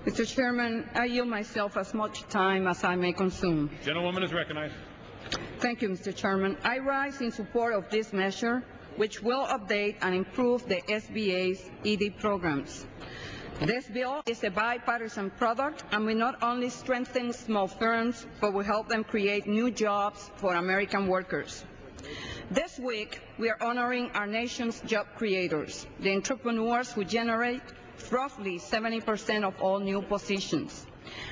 Mr. Chairman, I yield myself as much time as I may consume. Gentlewoman is recognized. Thank you, Mr. Chairman. I rise in support of this measure, which will update and improve the SBA's ED programs. This bill is a bipartisan product and will not only strengthen small firms, but will help them create new jobs for American workers. This week, we are honoring our nation's job creators, the entrepreneurs who generate roughly 70% of all new positions.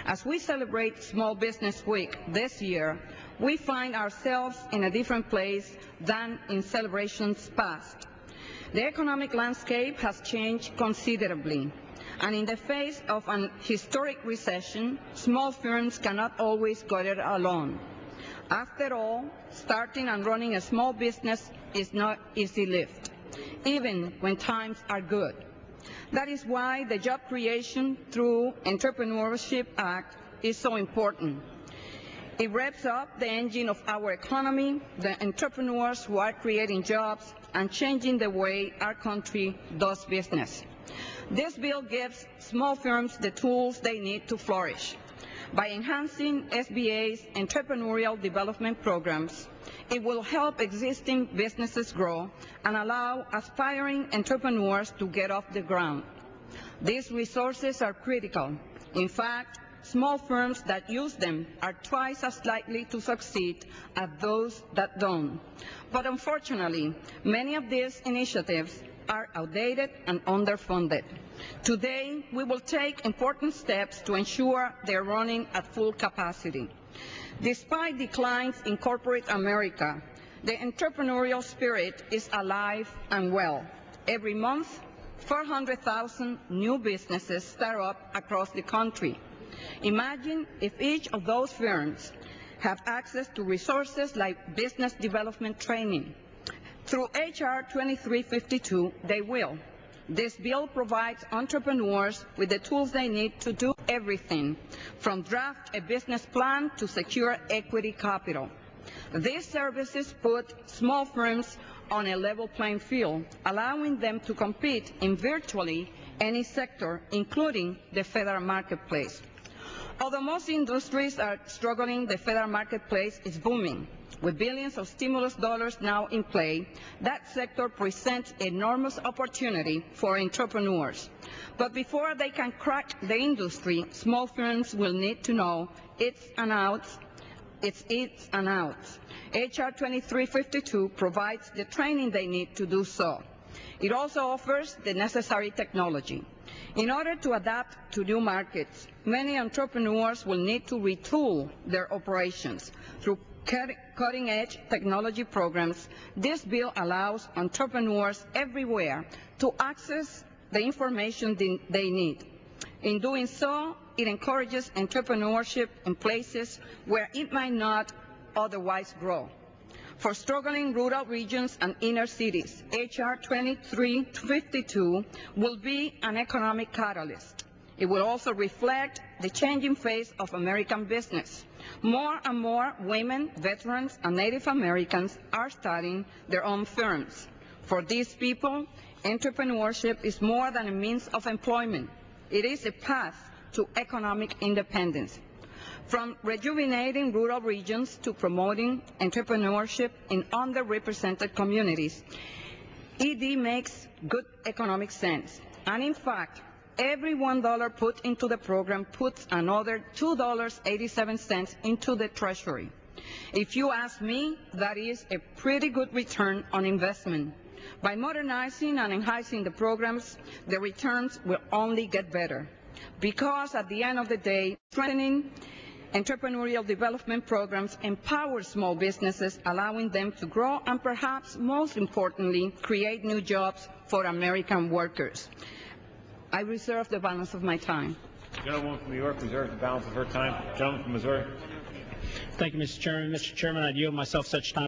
As we celebrate Small Business Week this year, we find ourselves in a different place than in celebrations past. The economic landscape has changed considerably, and in the face of an historic recession, small firms cannot always get it alone. After all, starting and running a small business is not easy lift, even when times are good. That is why the Job Creation through Entrepreneurship Act is so important. It revs up the engine of our economy, the entrepreneurs who are creating jobs and changing the way our country does business. This bill gives small firms the tools they need to flourish. By enhancing SBA's entrepreneurial development programs, it will help existing businesses grow and allow aspiring entrepreneurs to get off the ground. These resources are critical. In fact, small firms that use them are twice as likely to succeed as those that don't. But unfortunately, many of these initiatives are outdated and underfunded. Today, we will take important steps to ensure they're running at full capacity. Despite declines in corporate America, the entrepreneurial spirit is alive and well. Every month, 400,000 new businesses start up across the country. Imagine if each of those firms have access to resources like business development training. Through H.R. 2352, they will. This bill provides entrepreneurs with the tools they need to do everything, from draft a business plan to secure equity capital. These services put small firms on a level playing field, allowing them to compete in virtually any sector, including the federal marketplace. Although most industries are struggling, the federal marketplace is booming. With billions of stimulus dollars now in play, that sector presents enormous opportunity for entrepreneurs. But before they can crack the industry, small firms will need to know its and outs. H.R. 2352 provides the training they need to do so. It also offers the necessary technology. In order to adapt to new markets, many entrepreneurs will need to retool their operations. Through cutting-edge technology programs, this bill allows entrepreneurs everywhere to access the information they need. In doing so, it encourages entrepreneurship in places where it might not otherwise grow. For struggling rural regions and inner cities, H.R. 2352 will be an economic catalyst. It will also reflect the changing face of American business. More and more women, veterans, and Native Americans are starting their own firms. For these people, entrepreneurship is more than a means of employment. It is a path to economic independence. From rejuvenating rural regions to promoting entrepreneurship in underrepresented communities, ED makes good economic sense. And in fact, every $1 put into the program puts another $2.87 into the Treasury. If you ask me, that is a pretty good return on investment. By modernizing and enhancing the programs, the returns will only get better. Because at the end of the day, strengthening entrepreneurial development programs empower small businesses, allowing them to grow and perhaps most importantly, create new jobs for American workers. I reserve the balance of my time. The gentlewoman from New York reserves the balance of her time. Gentleman from Missouri. Thank you, Mr. Chairman. Mr. Chairman, I yield myself such time.